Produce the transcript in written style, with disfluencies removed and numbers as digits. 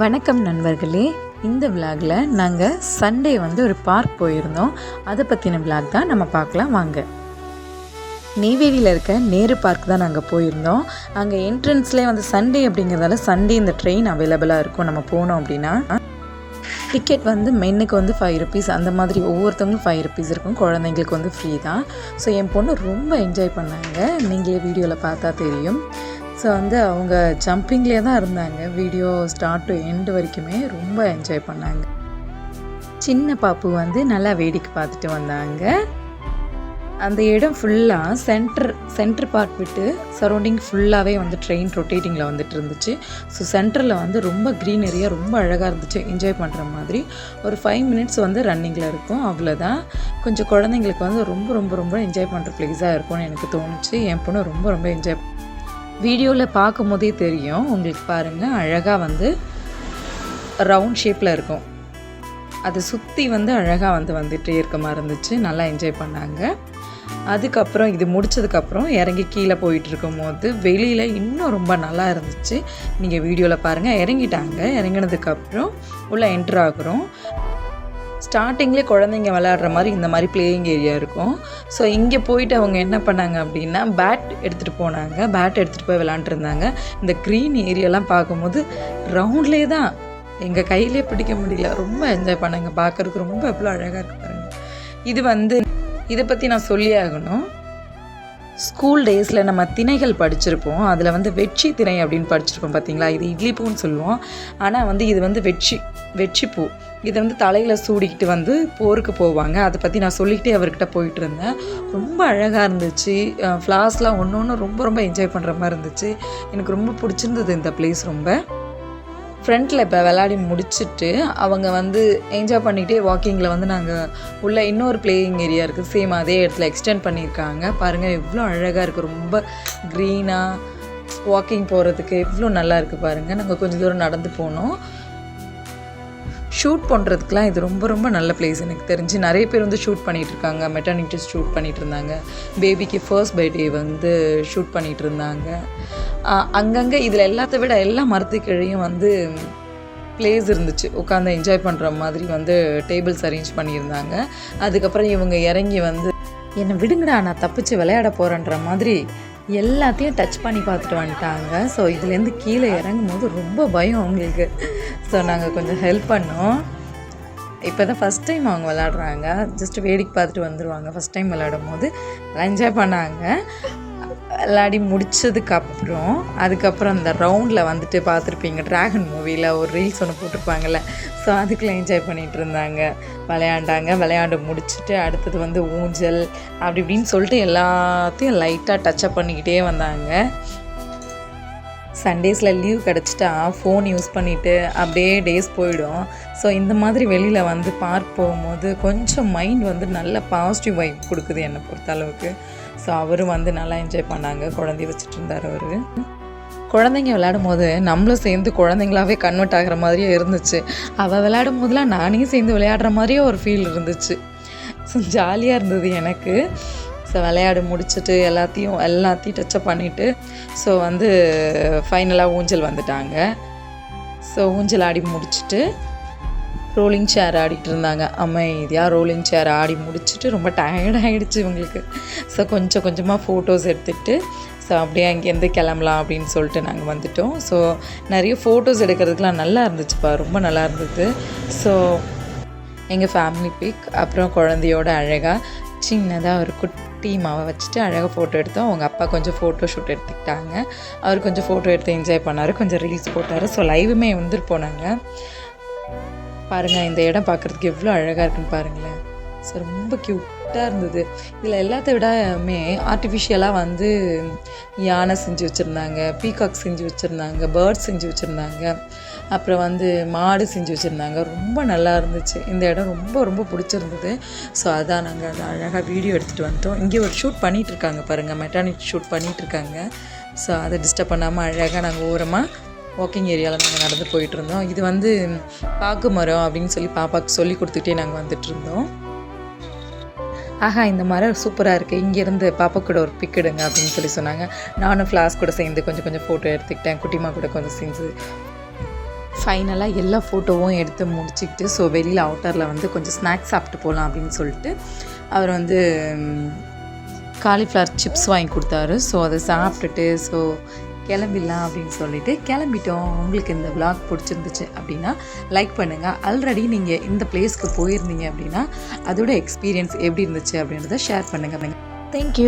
வணக்கம் நண்பர்களே. இந்த விளாகில் நாங்கள் சண்டே ஒரு பார்க் போயிருந்தோம். அதை பற்றின விளாக் தான் நம்ம பார்க்கலாம் வாங்க. நெய்வேலியில் இருக்க நேரு பார்க் தான் நாங்கள் போயிருந்தோம். அங்கே என்ட்ரன்ஸ்லேயே சண்டே அப்படிங்கிறதால சண்டே இந்த ட்ரெயின் அவைலபிளாக இருக்கும். நம்ம போனோம் அப்படின்னா டிக்கெட் மென்னுக்கு 5 ருபீஸ், அந்த மாதிரி ஒவ்வொருத்தவங்களும் 5 ருபீஸ் இருக்கும். குழந்தைங்களுக்கு ஃப்ரீ தான். ஸோ என் பொண்ணு ரொம்ப என்ஜாய் பண்ணாங்க. நீங்களே வீடியோவில் பார்த்தா தெரியும். ஸோ அவங்க ஜம்பிங்லேயே தான் இருந்தாங்க. வீடியோ ஸ்டார்ட் டு எண்டு வரைக்குமே ரொம்ப என்ஜாய் பண்ணாங்க. சின்ன பாப்பு நல்லா வேடிக்கை பார்த்துட்டு வந்தாங்க. அந்த இடம் ஃபுல்லாக சென்டர் பார்ட் விட்டு சரௌண்டிங் ஃபுல்லாகவே ட்ரெயின் ரொட்டேட்டிங்கில் இருந்துச்சு. ஸோ சென்டரில் ரொம்ப க்ரீனரியாக ரொம்ப அழகாக இருந்துச்சு. என்ஜாய் பண்ணுற மாதிரி ஒரு 5 மினிட்ஸ் ரன்னிங்கில் இருக்கும். அவ்வளோதான். கொஞ்சம் குழந்தைங்களுக்கு ரொம்ப ரொம்ப ரொம்ப என்ஜாய் பண்ணுற ப்ளேஸாக இருக்கும்னு எனக்கு தோணுச்சு. என் பொண்ணு ரொம்ப ரொம்ப என்ஜாய் வீடியோவில் பார்க்கும் போதே தெரியும் உங்களுக்கு. பாருங்கள், அழகாக ரவுண்ட் ஷேப்பில் இருக்கும். அதை சுற்றி அழகாக வந்துகிட்டே இருக்க மாதிரி இருந்துச்சு. நல்லா என்ஜாய் பண்ணாங்க. அதுக்கப்புறம் இது முடித்ததுக்கப்புறம் இறங்கி கீழே போயிட்டுருக்கும் போது வெளியில் இன்னும் ரொம்ப நல்லா இருந்துச்சு. நீங்கள் வீடியோவில் பாருங்கள். இறங்கிட்டாங்க. இறங்கினதுக்கப்புறம் உள்ளே என்ட்ரு ஆகுறோம். ஸ்டார்டிங்லேயே குழந்தைங்க விளையாடுற மாதிரி இந்த மாதிரி பிளேயிங் ஏரியா இருக்கும். ஸோ இங்கே போயிட்டு அவங்க என்ன பண்ணாங்க அப்படின்னா பேட் எடுத்துகிட்டு போனாங்க. பேட் எடுத்துகிட்டு போய் விளாண்டுருந்தாங்க. இந்த க்ரீன் ஏரியாலாம் பார்க்கும்போது ரவுண்ட்லேயே தான் எங்கள் கையிலே பிடிக்க முடியல. ரொம்ப என்ஜாய் பண்ணாங்க. பார்க்குறதுக்கு ரொம்ப எவ்வளோ அழகாக இருக்கு பாருங்க. இதை பற்றி நான் சொல்லியே ஆகணும். ஸ்கூல் டேஸில் நம்ம திணைகள் படிச்சிருப்போம். அதில் வெட்சி திணை அப்படின்னு படிச்சிருப்போம் பார்த்தீங்களா. இது இட்லி பூன்னு சொல்லுவோம். ஆனால் இது வெட்சிப்பூ. இதை தலையில் சூடிக்கிட்டு போருக்கு போவாங்க. அதை பற்றி நான் சொல்லிக்கிட்டே அவர்கிட்ட போயிட்டு இருந்தேன். ரொம்ப அழகாக இருந்துச்சு. ஃப்ளார்ஸ்லாம் ஒன்று ரொம்ப ரொம்ப என்ஜாய் பண்ணுற மாதிரி இருந்துச்சு. எனக்கு ரொம்ப பிடிச்சிருந்தது இந்த பிளேஸ் ரொம்ப. ஃப்ரண்ட்டில் இப்போ விளையாடி முடிச்சுட்டு அவங்க என்ஜாய் பண்ணிகிட்டே வாக்கிங்கில் நாங்கள் உள்ள இன்னொரு பிளேயிங் ஏரியா இருக்குது. சேம் அதே இடத்துல எக்ஸ்டெண்ட் பண்ணியிருக்காங்க. பாருங்கள் எவ்வளோ அழகாக இருக்குது. ரொம்ப க்ரீனாக வாக்கிங் போகிறதுக்கு எவ்வளோ நல்லா இருக்குது பாருங்கள். நாங்கள் கொஞ்சம் தூரம் நடந்து போனோம். ஷூட் பண்ணுறதுக்குலாம் இது ரொம்ப ரொம்ப நல்ல பிளேஸ். எனக்கு தெரிஞ்சு நிறைய பேர் ஷூட் பண்ணிகிட்ருக்காங்க. மெட்டர்னிட்டி ஷூட் பண்ணிகிட்டு இருந்தாங்க. பேபிக்கு ஃபர்ஸ்ட் பர்த்டே ஷூட் பண்ணிகிட்டு இருந்தாங்க. அங்கங்கே இதில் எல்லாத்த விட எல்லா மரத்துக்கிழையும் பிளேஸ் இருந்துச்சு. உட்காந்து என்ஜாய் பண்ணுற மாதிரி டேபிள்ஸ் அரேஞ்ச் பண்ணியிருந்தாங்க. அதுக்கப்புறம் இவங்க இறங்கி என்னை விடுங்கடா, நான் தப்பிச்சு விளையாட போகிறேன்ற மாதிரி எல்லாத்தையும் டச் பண்ணி பார்த்துட்டு வந்துட்டாங்க. ஸோ இதுலேருந்து கீழே இறங்கும் போது ரொம்ப பயம் அவங்களுக்கு. ஸோ நாங்கள் கொஞ்சம் ஹெல்ப் பண்ணோம். இப்போ தான் ஃபஸ்ட் டைம் அவங்க விளையாடுறாங்க. ஜஸ்ட் வேடிக்கை பார்த்துட்டு வந்துடுவாங்க. ஃபஸ்ட் டைம் விளையாடும் போது என்ஜாய் பண்ணாங்க. விளையாடி முடித்ததுக்கப்புறம் அதுக்கப்புறம் அந்த ரவுண்டில் பார்த்துருப்பீங்க, ட்ராகன் மூவியில் ஒரு ரீல்ஸ் ஒன்று போட்டிருப்பாங்கள்ல. ஸோ அதுக்குள்ளே என்ஜாய் பண்ணிகிட்டு இருந்தாங்க. விளையாண்டு முடிச்சுட்டு அடுத்தது ஊஞ்சல் அப்படி இப்படின்னு சொல்லிட்டு எல்லாத்தையும் லைட்டாக டச்சப் பண்ணிக்கிட்டே வந்தாங்க. சண்டேஸில் லீவ் கிடச்சிட்டா ஃபோன் யூஸ் பண்ணிவிட்டு அப்படியே டேஸ் போயிடும். ஸோ இந்த மாதிரி வெளியில் பார்க் போகும்போது கொஞ்சம் மைண்ட் நல்ல பாசிட்டிவ் வைப் கொடுக்குது என்னை பொறுத்த அளவுக்கு. ஸோ அவரும் நல்லா என்ஜாய் பண்ணாங்க. குழந்தைய வச்சுட்டு இருந்தார் அவர். குழந்தைங்க விளையாடும் போது நம்மளும் சேர்ந்து குழந்தைங்களாவே கன்வெர்ட் ஆகிற மாதிரியே இருந்துச்சு. அவள் விளையாடும் போதெல்லாம் நானே சேர்ந்து விளையாடுற மாதிரியே ஒரு ஃபீல் இருந்துச்சு. ஸோ ஜாலியாக இருந்தது எனக்கு. ஸோ விளையாடு முடிச்சுட்டு எல்லாத்தையும் டச்சப் பண்ணிவிட்டு ஸோ ஃபைனலாக ஊஞ்சல் வந்துட்டாங்க. ஸோ ஊஞ்சல் ஆடி முடிச்சுட்டு ரோலிங் சேர் ஆடிட்டு இருந்தாங்க. அமைதியாக ரோலிங் சேர் ஆடி முடிச்சுட்டு ரொம்ப டயர்டாகிடுச்சு இவங்களுக்கு. ஸோ கொஞ்சம் கொஞ்சமாக ஃபோட்டோஸ் எடுத்துகிட்டு ஸோ அப்படியே அங்கேருந்து கிளம்பலாம் அப்படின்னு சொல்லிட்டு நாங்கள் வந்துட்டோம். ஸோ நிறைய ஃபோட்டோஸ் எடுக்கிறதுக்கெலாம் நல்லா இருந்துச்சுப்பா, ரொம்ப நல்லா இருந்தது. ஸோ எங்கள் ஃபேமிலி பிக், அப்புறம் குழந்தையோட அழகாக சின்னதாக ஒரு குட்டி மாவை வச்சுட்டு அழகாக ஃபோட்டோ எடுத்தோம். அவங்க அப்பா கொஞ்சம் ஃபோட்டோ ஷூட் எடுத்துக்கிட்டாங்க. அவர் கொஞ்சம் ஃபோட்டோ எடுத்து என்ஜாய் பண்ணார். கொஞ்சம் ரீல்ஸ் போட்டார். ஸோ லைவுமே போனாங்க. பாருங்கள், இந்த இடம் பார்க்குறதுக்கு எவ்வளோ அழகாக இருக்குன்னு பாருங்களேன். ஸோ ரொம்ப க்யூட்டாக இருந்தது. இதில் எல்லாத்த விடமே ஆர்டிஃபிஷியலாக யானை செஞ்சு வச்சுருந்தாங்க, பீகாக் செஞ்சு வச்சுருந்தாங்க, பேர்ட்ஸ் செஞ்சு வச்சுருந்தாங்க, அப்புறம் மாடு செஞ்சு வச்சுருந்தாங்க. ரொம்ப நல்லா இருந்துச்சு. இந்த இடம் ரொம்ப ரொம்ப பிடிச்சிருந்தது. ஸோ அதான் நாங்கள் அதை அழகாக வீடியோ எடுத்துகிட்டு வந்துட்டோம். இங்கே ஒரு ஷூட் பண்ணிகிட்ருக்காங்க பாருங்கள், மெட்டர்னிட்டி ஷூட் பண்ணிகிட்ருக்காங்க. ஸோ அதை டிஸ்டர்ப் பண்ணாமல் அழகாக நாங்கள் ஓரமாக வாக்கிங் ஏரியாவில் நாங்கள் நடந்து போயிட்டுருந்தோம். இது பாக்கு மரம் அப்படின்னு சொல்லி பாப்பாவுக்கு சொல்லி கொடுத்துட்டே நாங்கள் வந்துட்டுருந்தோம். ஆஹா இந்த மரம் சூப்பராக இருக்குது, இங்கேருந்து பாப்பா கூட ஒரு பிக் எடுங்க அப்படின்னு சொல்லி சொன்னாங்க. நானும் ஃப்ளாஸ் கூட சேர்ந்து கொஞ்சம் ஃபோட்டோ எடுத்துக்கிட்டேன். குட்டிமா கூட கொஞ்சம் சேர்ந்து ஃபைனலாக எல்லா ஃபோட்டோவும் எடுத்து முடிச்சுக்கிட்டு ஸோ வெளியில் அவுட்டரில் வந்து கொஞ்சம் ஸ்நாக்ஸ் சாப்பிட்டு போகலாம் அப்படின்னு சொல்லிட்டு அவர் வந்து காலிஃப்ளவர் சிப்ஸ் வாங்கி கொடுத்தாரு. ஸோ அதை சாப்பிட்டுட்டு ஸோ கிளம்பிடலாம் அப்படின்னு சொல்லிட்டு கிளம்பிட்டோம். உங்களுக்கு இந்த vlog பிடிச்சிருந்துச்சு அப்படின்னா லைக் பண்ணுங்கள். ஆல்ரெடி நீங்கள் இந்த பிளேஸ்க்கு போயிருந்தீங்க அப்படின்னா அதோட எக்ஸ்பீரியன்ஸ் எப்படி இருந்துச்சு அப்படின்றத ஷேர் பண்ணுங்கள். தேங்க்யூ.